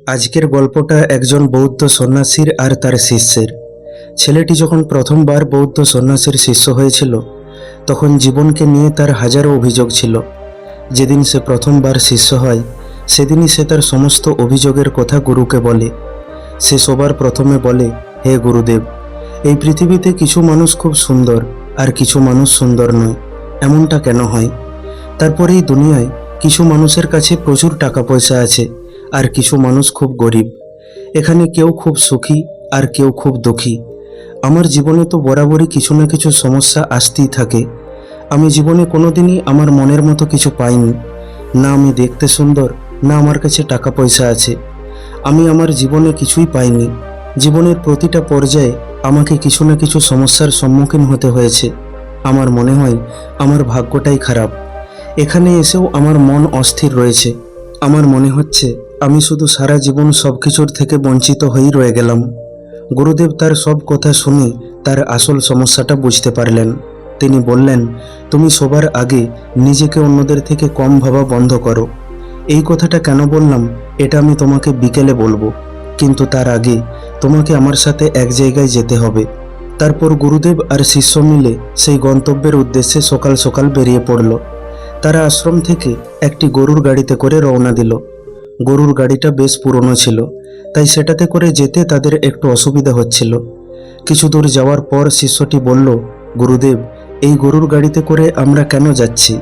আজকের গল্পটা একজন বৌদ্ধ সন্ন্যাসীর আর তার শিষ্যের। ছেলেটি যখন প্রথমবার বৌদ্ধ সন্ন্যাসীর শিষ্য হয়েছিল তখন জীবনকে নিয়ে তার হাজারো অভিযোগ ছিল। যেদিন সে প্রথমবার শিষ্য হয় সেদিনই সে তার সমস্ত অভিযোগের কথা গুরুকে বলে। সে সবার প্রথমে বলে, হে গুরুদেব, এই পৃথিবীতে কিছু মানুষ খুব সুন্দর আর কিছু মানুষ সুন্দর নয়, এমনটা কেন হয়? তারপরে এই দুনিয়ায় কিছু মানুষের কাছে প্রচুর টাকা পয়সা আছে আর কিছু মানুষ খুব গরিব। এখানে কেউ খুব সুখী আর কেউ খুব দুঃখী। আমার জীবনে তো বরাবরই কিছু না কিছু সমস্যা আসতেই থাকে। আমি জীবনে কোনোদিনই আমার মনের মতো কিছু পাইনি। না আমি দেখতে সুন্দর, না আমার কাছে টাকা পয়সা আছে। আমি আমার জীবনে কিছুই পাইনি। জীবনের প্রতিটা পর্যায়ে আমাকে কিছু না কিছু সমস্যার সম্মুখীন হতে হয়েছে। আমার মনে হয় আমার ভাগ্যটাই খারাপ। এখানে এসেও আমার মন অস্থির রয়েছে। আমার মনে হচ্ছে আমি শুধু সারা জীবন সব কিছুর থেকে বঞ্চিত হয়েই রয়ে গেলাম। গুরুদেব তার সব কথা শুনে তার আসল সমস্যাটা বুঝতে পারলেন। তিনি বললেন, তুমি সবার আগে নিজেকে অন্যদের থেকে কম ভাবা বন্ধ করো। এই কথাটা কেন বললাম এটা আমি তোমাকে বিকেলে বলবো, কিন্তু তার আগে তোমাকে আমার সাথে এক জায়গায় যেতে হবে। তারপর গুরুদেব আর শিষ্য মিলে সেই গন্তব্যের উদ্দেশ্যে সকাল সকাল বেরিয়ে পড়ল। তারা আশ্রম থেকে একটি গরুর গাড়িতে করে রওনা দিল। গরুর গাড়িটা বেশ পুরনো ছিল, তাই সেটাতে করে যেতে তাদের একটু অসুবিধা হচ্ছিল। কিছু দূর যাওয়ার পর শিষ্যটি বলল, গুরুদেব, এই গরুর গাড়িতে করে আমরা কেন যাচ্ছি?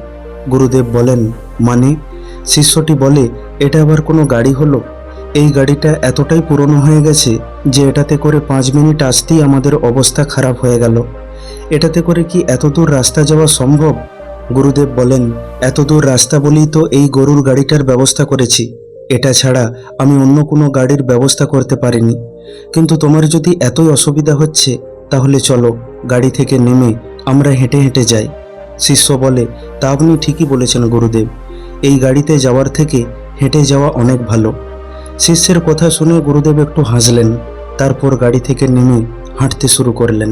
গুরুদেব বলেন, মানে? শিষ্যটি বলে, এটা আবার কোনো গাড়ি হলো? এই গাড়িটা এতটাই পুরনো হয়ে গেছে যে এটাতে করে 5 মিনিট আসতেই আমাদের অবস্থা খারাপ হয়ে গেল। এটাতে করে কি এত দূর রাস্তা যাওয়া সম্ভব? গুরুদেব বলেন, এত দূর রাস্তা বলেই তো এই গরুর গাড়িটার ব্যবস্থা করেছি। এটা ছাড়া আমি অন্য কোনো গাড়ির ব্যবস্থা করতে পারিনি। কিন্তু তোমার যদি এতই অসুবিধা হচ্ছে তাহলে চলো, গাড়ি থেকে নেমে আমরা হেঁটে হেঁটে যাই। শিষ্য বলে, তা আপনি ঠিকই বলেছেন গুরুদেব, এই গাড়িতে যাওয়ার থেকে হেঁটে যাওয়া অনেক ভালো। শিষ্যের কথা শুনে গুরুদেব একটু হাসলেন। তারপর গাড়ি থেকে নেমে হাঁটতে শুরু করলেন।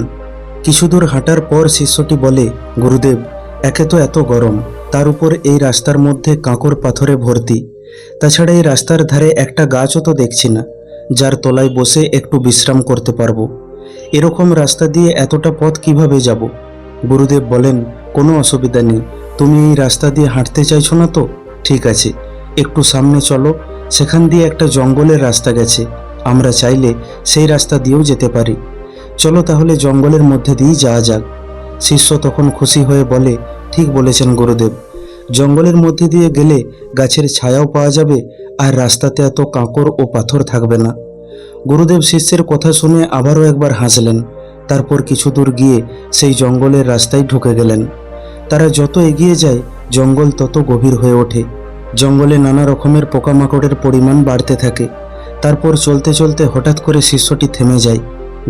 কিছু দূর হাঁটার পর শিষ্যটি বলে, গুরুদেব, একে তো এত গরম, তার উপর এই রাস্তার মধ্যে কাঁকর পাথরে ভর্তি। তাছাড়া এই রাস্তার ধারে একটা গাছও তো দেখছি না যার তলায় বসে একটু বিশ্রাম করতে পারবো। এরকম রাস্তা দিয়ে এতটা পথ কিভাবে যাব? গুরুদেব বলেন, কোনো অসুবিধা নেই, তুমি এই রাস্তা দিয়ে হাঁটতে চাইছো না তো? ঠিক আছে, একটু সামনে চলো, সেখান দিয়ে একটা জঙ্গলের রাস্তা গেছে, আমরা চাইলে সেই রাস্তা দিয়েও যেতে পারি। চলো তাহলে জঙ্গলের মধ্যে দিয়েই যাওয়া যাক। শিষ্য তখন খুশি হয়ে বলে, ঠিক বলেছেন গুরুদেব, জঙ্গলের মধ্যে দিয়ে গেলে গাছের ছায়াও পাওয়া যাবে আর রাস্তাতে এত কাঁকর ও পাথর থাকবে না। গুরুদেব শিষ্যের কথা শুনে আবারও একবার হাসলেন। তারপর কিছু দূর গিয়ে সেই জঙ্গলের রাস্তায় ঢুকে গেলেন। তারা যত এগিয়ে যায় জঙ্গল তত গভীর হয়ে ওঠে। জঙ্গলে নানা রকমের পোকামাকড়ের পরিমাণ বাড়তে থাকে। তারপর চলতে চলতে হঠাৎ করে শিষ্যটি থেমে যায়।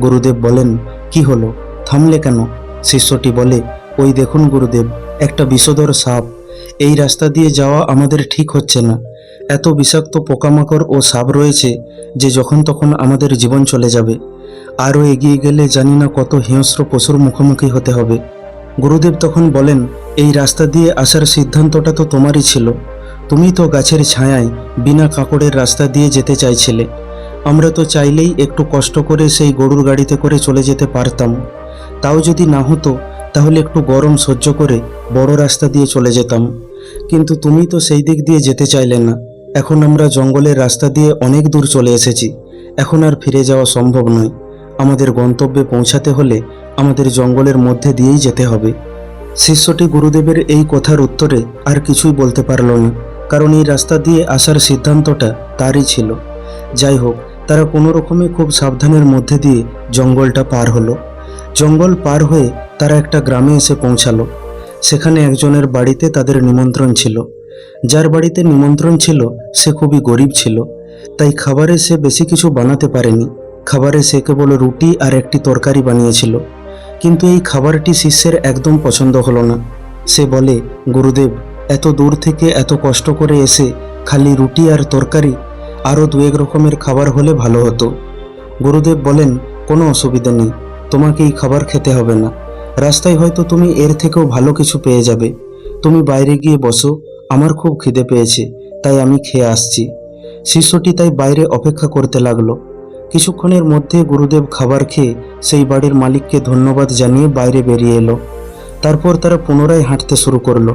গুরুদেব বলেন, কি হলো, থামলে কেন? শিষ্যটি বলে, ওই দেখুন গুরুদেব, একটা বিষধর সাপ। এই রাস্তা দিয়ে যাওয়া আমাদের ঠিক হচ্ছে না। এত বিষাক্ত পোকামাকড় ও সাপ রয়েছে যে যখন তখন আমাদের জীবন চলে যাবে। আরও এগিয়ে গেলে জানি না কত হিংস্র পশুর মুখোমুখি হতে হবে। গুরুদেব তখন বলেন, এই রাস্তা দিয়ে আসার সিদ্ধান্তটা তো তোমারই ছিল। তুমি তো গাছের ছায়ায় বিনা কাঁকড়ের রাস্তা দিয়ে যেতে চাইছিলে। আমরা তো চাইলেই একটু কষ্ট করে সেই গরুর গাড়িতে করে চলে যেতে পারতাম। তাও যদি না হতো তাহলে একটু গরম সহ্য করে বড় রাস্তা দিয়ে চলে যেতাম। কিন্তু তুমি তো সেই দিক দিয়ে যেতে চাইলে না। এখন আমরা জঙ্গলের রাস্তা দিয়ে অনেক দূর চলে এসেছি, এখন আর ফিরে যাওয়া সম্ভব নয়। আমাদের গন্তব্যে পৌঁছাতে হলে আমাদের জঙ্গলের মধ্যে দিয়েই যেতে হবে। শিষ্যটি গুরুদেবের এই কথার উত্তরে আর কিছুই বলতে পারল না, কারণ এই রাস্তা দিয়ে আসার সিদ্ধান্তটা তারই ছিল। যাই হোক, তারা কোনো রকমে খুব সাবধানের মধ্যে দিয়ে জঙ্গলটা পার হলো। জঙ্গল পার হয়ে তারা একটা গ্রামে এসে পৌঁছালো। সেখানে একজনের বাড়িতে তাদের নিমন্ত্রণ ছিল। যার বাড়িতে নিমন্ত্রণ ছিল সে খুবই গরিব ছিল, তাই খাবারে সে বেশি কিছু বানাতে পারেনি। খাবারে সে কেবল রুটি আর একটি তরকারি বানিয়েছিল। কিন্তু এই খাবারটি শিষ্যের একদম পছন্দ হলো না। সে বলে, গুরুদেব, এত দূর থেকে এত কষ্ট করে এসে খালি রুটি আর তরকারি, আরও 2-1 রকমের খাবার হলে ভালো হতো। গুরুদেব বলেন, কোনো অসুবিধা নেই, তোমাকে এই খাবার খেতে হবে না। রাস্তায় হয়তো তুমি এর থেকেও ভালো কিছু পেয়ে যাবে। তুমি বাইরে গিয়ে বসো, আমার খুব খিদে পেয়েছে, তাই আমি খেয়ে আসছি। শিষ্যটি তাই বাইরে অপেক্ষা করতে লাগলো। কিছুক্ষণের মধ্যে গুরুদেব খাবার খেয়ে সেই বাড়ির মালিককে ধন্যবাদ জানিয়ে বাইরে বেরিয়ে এলো। তারপর তারা পুনরায় হাঁটতে শুরু করলো।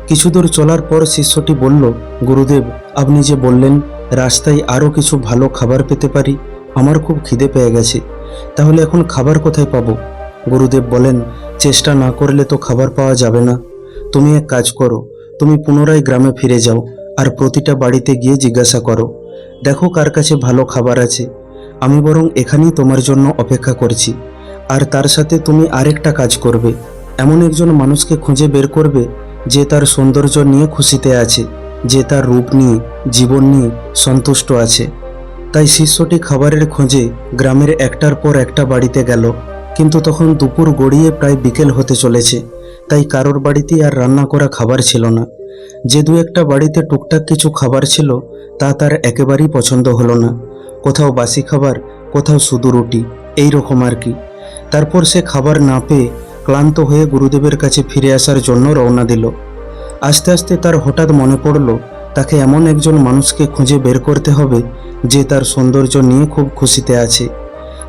কিছু দূর চলার পর শিষ্যটি বলল, গুরুদেব, আপনি যে বললেন রাস্তায় আরও কিছু ভালো খাবার পেতে পারি, আমার খুব খিদে পেয়ে গেছে, তাহলে এখন খাবার কোথায় পাবো? গুরুদেব বলেন, চেষ্টা না করলে তো খাবার পাওয়া যাবে না। তুমি এক কাজ করো, তুমি পুনরায় গ্রামে ফিরে যাও আর প্রতিটা বাড়িতে গিয়ে জিজ্ঞাসা করো, দেখো কার কাছে ভালো খাবার আছে। আমি বরং এখানেই তোমার জন্য অপেক্ষা করছি। আর তার সাথে তুমি আরেকটা কাজ করবে, এমন একজন মানুষকে খুঁজে বের করবে যে তার সৌন্দর্য নিয়ে খুশিতে আছে, যে তার রূপ নিয়ে, জীবন নিয়ে সন্তুষ্ট আছে। তাই শিষ্যটি খাবারের খোঁজে গ্রামের একটার পর একটা বাড়িতে গেল, কিন্তু তখন দুপুর গড়িয়ে প্রায় বিকেল হতে চলেছে। তাই কারোর বাড়িতেই আর রান্না করা খাবার ছিল না। যে দু একটা বাড়িতে টুকটাক কিছু খাবার ছিল তা তার একেবারেই পছন্দ হলো না। কোথাও বাসি খাবার, কোথাও শুধু রুটি, এই রকম আর কি। তারপর সে খাবার না পেয়ে ক্লান্ত হয়ে গুরুদেবের কাছে ফিরে আসার জন্য রওনা দিল। আস্তে আস্তে তার হঠাৎ মনে পড়ল তাকে এমন একজন মানুষকে খুঁজে বের করতে হবে যে তার সৌন্দর্য নিয়ে খুব খুশিতে আছে।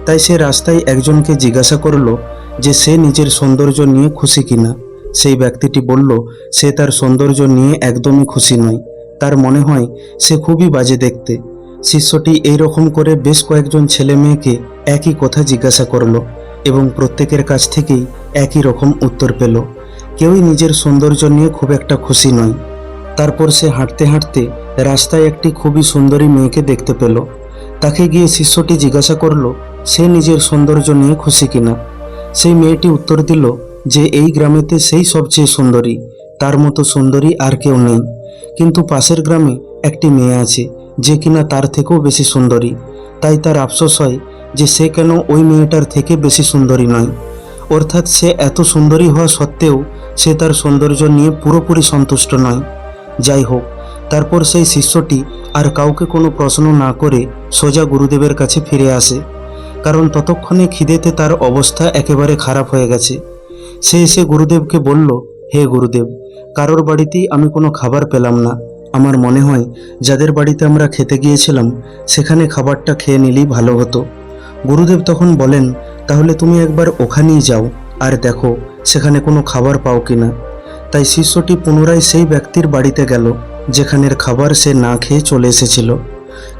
তাই সে রাস্তায় একজনকে জিজ্ঞাসা করল যে সে নিজের সৌন্দর্য নিয়ে খুশি কিনা। সেই ব্যক্তিটি বলল সে তার সৌন্দর্য নিয়ে একদমই খুশি নয়, তার মনে হয় সে খুবই বাজে দেখতে। শিষ্যটি এই রকম করে বেশ কয়েকজন ছেলে মেয়েকে একই কথা জিজ্ঞাসা করলো এবং প্রত্যেকের কাছ থেকেই একই রকম উত্তর পেল, কেউই নিজের সৌন্দর্য নিয়ে খুব একটা খুশি নয়। তারপর সে হাঁটতে হাঁটতে রাস্তায় একটি খুবই সুন্দরী মেয়েকে দেখতে পেল। তাকে গিয়ে শিষ্যটি জিজ্ঞাসা করলো সে নিজের সৌন্দর্য নিয়ে খুশি কিনা। সেই মেয়েটি উত্তর দিল যে এই গ্রামেতে সেই সবচেয়ে সুন্দরী, তার মতো সুন্দরী আর কেউ নেই। কিন্তু পাশের গ্রামে একটি মেয়ে আছে যে কিনা তার থেকেও বেশি সুন্দরী। তাই তার আফসোস হয় যে সে কেন ওই মেয়েটার থেকে বেশি সুন্দরী নয়। অর্থাৎ সে এত সুন্দরী হওয়া সত্ত্বেও সে তার সৌন্দর্য নিয়ে পুরোপুরি সন্তুষ্ট নয়। যাই হোক, তারপর সেই শিষ্যটি আর কাউকে কোনো প্রশ্ন না করে সোজা গুরুদেবের কাছে ফিরে আসে, কারণ ততক্ষণে খিদেতে তার অবস্থা একেবারে খারাপ হয়ে গেছে। সে এসে গুরুদেবকে বলল, হে গুরুদেব, কারোর বাড়িতেই আমি কোনো খাবার পেলাম না। আমার মনে হয় যাদের বাড়িতে আমরা খেতে গিয়েছিলাম সেখানে খাবারটা খেয়ে নিলেই ভালো হতো। গুরুদেব তখন বলেন, তাহলে তুমি একবার ওখানেই যাও আর দেখো সেখানে কোনো খাবার পাও কিনা। তাই শিষ্যটি পুনরায় সেই ব্যক্তির বাড়িতে গেল যেখানের খাবার সে না খেয়ে চলে এসেছিল।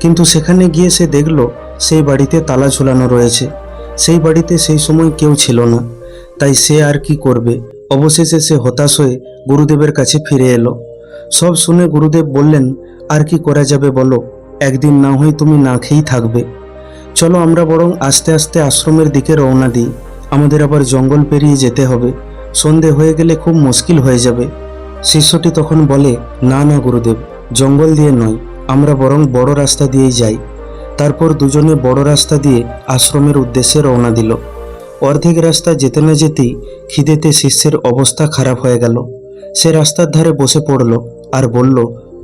কিন্তু সেখানে গিয়ে সে দেখল সেই বাড়িতে তালা ঝুলানো রয়েছে। সেই বাড়িতে সেই সময় কেউ ছিল না। তাই সে আর কি করবে, অবশেষে সে হতাশ হয়ে গুরুদেবের কাছে ফিরে এলো। সব শুনে গুরুদেব বললেন, আর কি করা যাবে বলো, একদিন না হয় তুমি না খেয়েই থাকবে। চলো আমরা বরং আস্তে আস্তে আশ্রমের দিকে রওনা দিই, আমাদের আবার জঙ্গল পেরিয়ে যেতে হবে, সন্ধে হয়ে গেলে খুব মুশকিল হয়ে যাবে। শিষ্যটি তখন বলে, না না গুরুদেব, জঙ্গল দিয়ে নয়, আমরা বরং বড় রাস্তা দিয়েই যাই। তারপর দুজনে বড় রাস্তা দিয়ে আশ্রমের উদ্দেশ্যে রওনা দিল। অর্ধেক রাস্তা যেতে না যেতেই খিদেতে শিষ্যের অবস্থা খারাপ হয়ে গেল। সে রাস্তার ধারে বসে পড়ল আর বলল,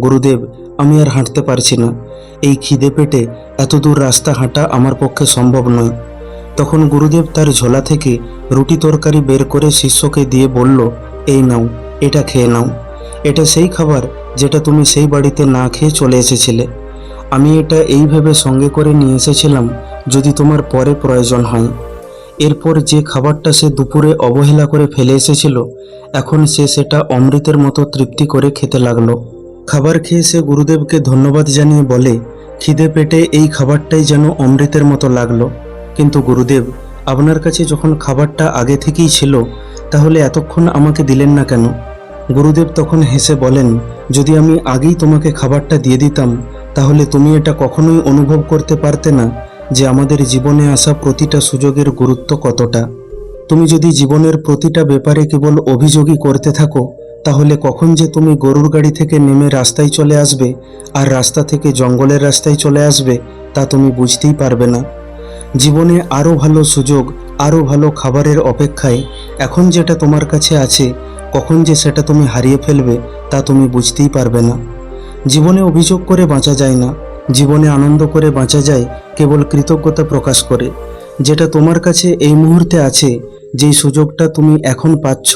গুরুদেব, আমি আর হাঁটতে পারছি না, এই খিদে পেটে এত দূর রাস্তা হাঁটা আমার পক্ষে সম্ভব নয়। তখন গুরুদেব তার ঝোলা থেকে রুটি তরকারি বের করে শিষ্যকে দিয়ে বলল, এই নাও, এটা খেয়ে নাও। এটা সেই খাবার যেটা তুমি সেই বাড়িতে না খেয়ে চলে এসেছিলে। আমি এটা এইভাবে সঙ্গে করে নিয়ে এসেছিলাম যদি তোমার পরে প্রয়োজন হয়। এরপর যে খাবারটা সে দুপুরে অবহেলা করে ফেলে এসেছিল, এখন সে সেটা অমৃতের মতো তৃপ্তি করে খেতে লাগলো। খাবার খেয়ে সে গুরুদেবকে ধন্যবাদ জানিয়ে বলে, খিদে পেটে এই খাবারটাই যেন অমৃতের মতো লাগলো। কিন্তু গুরুদেব, আপনার কাছে যখন খাবারটা আগে থেকেই ছিল তাহলে এতক্ষণ আমাকে দিলেন না কেন? গুরুদেব তখন হেসে বলেন, যদি আমি আগেই তোমাকে খাবারটা দিয়ে দিতাম তাহলে তুমি এটা কখনোই অনুভব করতে পারতে না যে আমাদের জীবনে আসা প্রতিটা সুযোগের গুরুত্ব কতটা। তুমি যদি জীবনের প্রতিটা ব্যাপারে কেবল অভিযোগই করতে থাকো তাহলে কখন যে তুমি গরুর গাড়ি থেকে নেমে রাস্তায় চলে আসবে আর রাস্তা থেকে জঙ্গলের রাস্তায় চলে আসবে তা তুমি বুঝতেই পারবে না। জীবনে আরও ভালো সুযোগ, আরও ভালো খাবারের অপেক্ষায় এখন যেটা তোমার কাছে আছে কখন যে সেটা তুমি হারিয়ে ফেলবে তা তুমি বুঝতেই পারবে না। জীবনে অভিযোগ করে বাঁচা যায় না, জীবনে আনন্দ করে বাঁচা যায় কেবল কৃতজ্ঞতা প্রকাশ করে। যেটা তোমার কাছে এই মুহূর্তে আছে, যেই সুযোগটা তুমি এখন পাচ্ছ,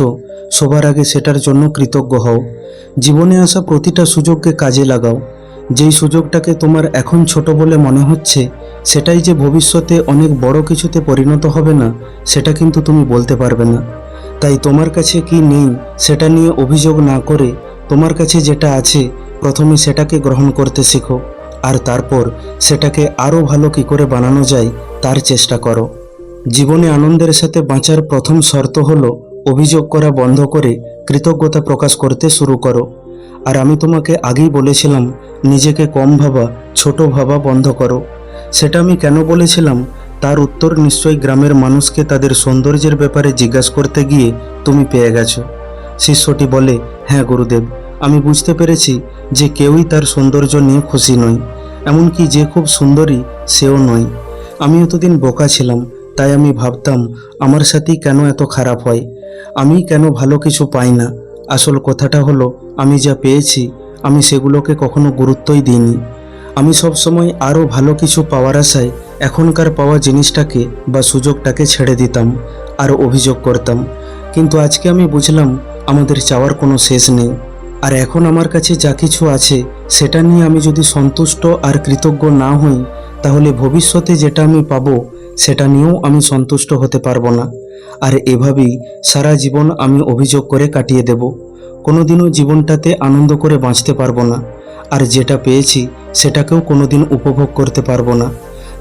সবার আগে সেটার জন্য কৃতজ্ঞ হও। জীবনে আসা প্রতিটা সুযোগকে কাজে লাগাও। যেই সুযোগটাকে তোমার এখন ছোট বলে মনে হচ্ছে, সেটাই যে ভবিষ্যতে অনেক বড় কিছুতে পরিণত হবে না, সেটা কিন্তু তুমি বলতে পারবে না। তাই তোমার কাছে কি নেই সেটা নিয়ে অভিযোগ না করে তোমার কাছে যেটা আছে প্রথমে সেটাকে গ্রহণ করতে শেখো, আর তারপর সেটাকে আরও ভালো কি করে বানানো যায় তার চেষ্টা করো। জীবনে আনন্দের সাথে বাঁচার প্রথম শর্ত হলো অভিযোগ করা বন্ধ করে কৃতজ্ঞতা প্রকাশ করতে শুরু করো। আর আমি তোমাকে আগেই বলেছিলাম, নিজেকে কম ভাবা, ছোট ভাবা বন্ধ করো। সেটা আমি কেন বলেছিলাম তার উত্তর নিশ্চয়ই গ্রামের মানুষকে তাদের সৌন্দর্যের ব্যাপারে জিজ্ঞাসা করতে গিয়ে তুমি পেয়ে গেছো। শিষ্যটি বলে, হ্যাঁ গুরুদেব, আমি বুঝতে পেরেছি যে কেউই তার সৌন্দর্য নিয়ে খুশি নয়, এমনকি যে খুব সুন্দরী সেও নয়। আমি এতদিন বোকা ছিলাম, তাই আমি ভাবতাম আমার সাথেই কেন এত খারাপ হয়, আমি কেন ভালো কিছু পাই না। আসল কথাটা হলো, আমি যা পেয়েছি আমি সেগুলোকে কখনো গুরুত্বই দিইনি। আমি সবসময় আরও ভালো কিছু পাওয়ার আশায় এখনকার পাওয়া জিনিসটাকে বা সুযোগটাকে ছেড়ে দিতাম আর অভিযোগ করতাম। কিন্তু আজকে আমি বুঝলাম আমাদের চাওয়ার কোনো শেষ নেই। আর এখন আমার কাছে যা কিছু আছে সেটা নিয়ে আমি যদি সন্তুষ্ট আর কৃতজ্ঞ না হই, তাহলে ভবিষ্যতে যেটা আমি পাবো সেটা নিয়েও আমি সন্তুষ্ট হতে পারবো না। আর এভাবেই সারা জীবন আমি অভিযোগ করে কাটিয়ে দেব। কোনোদিনও জীবনটাতে আনন্দ করে বাঁচতে পারবো না, আর যেটা পেয়েছি সেটাকেও কোনোদিন উপভোগ করতে পারবো না।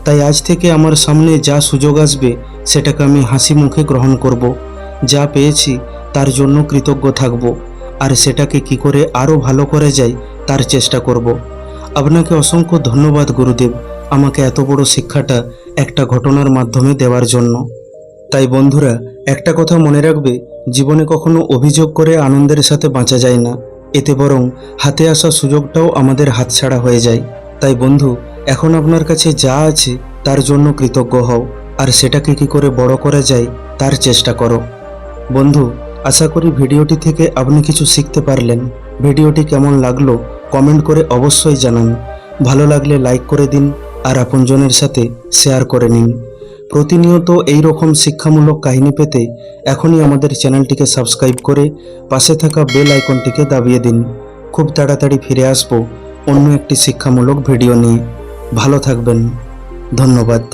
তাই আজ থেকে আমার সামনে যা সুযোগ আসবে সেটাকে আমি হাসি মুখে গ্রহণ করব। যা পেয়েছি তার জন্য কৃতজ্ঞ থাকব, আর সেটাকে কি করে আরও ভালো করা যায় তার চেষ্টা করব। আপনাকে অসংখ্য ধন্যবাদ গুরুদেব, আমাকে এত বড় শিক্ষাটা একটা ঘটনার মাধ্যমে দেওয়ার জন্য। তাই বন্ধুরা, একটা কথা মনে রাখবে, জীবনে কখনো অভিযোগ করে আনন্দের সাথে বাঁচা যায় না, এতে বরং হাতে আসা সুযোগটাও আমাদের হাতছাড়া হয়ে যায়। তাই বন্ধু, এখন আপনার কাছে যা আছে তার জন্য কৃতজ্ঞ হও, আর সেটাকে কি করে বড় করা যায় তার চেষ্টা করো। বন্ধু, আশা করি ভিডিওটি থেকে আপনি কিছু শিখতে পারলেন। ভিডিওটি কেমন লাগলো কমেন্ট করে অবশ্যই জানান। ভালো লাগলে লাইক করে দিন আর আপনজনের সাথে শেয়ার করে নিন। প্রতিনিয়ত এই রকম শিক্ষামূলক কাহিনী পেতে এখনই আমাদের চ্যানেলটিকে সাবস্ক্রাইব করে পাশে থাকা বেল আইকনটিকে দাবিয়ে দিন। খুব তাড়াতাড়ি ফিরে আসবো অন্য একটি শিক্ষামূলক ভিডিও নিয়ে। ভালো থাকবেন। ধন্যবাদ।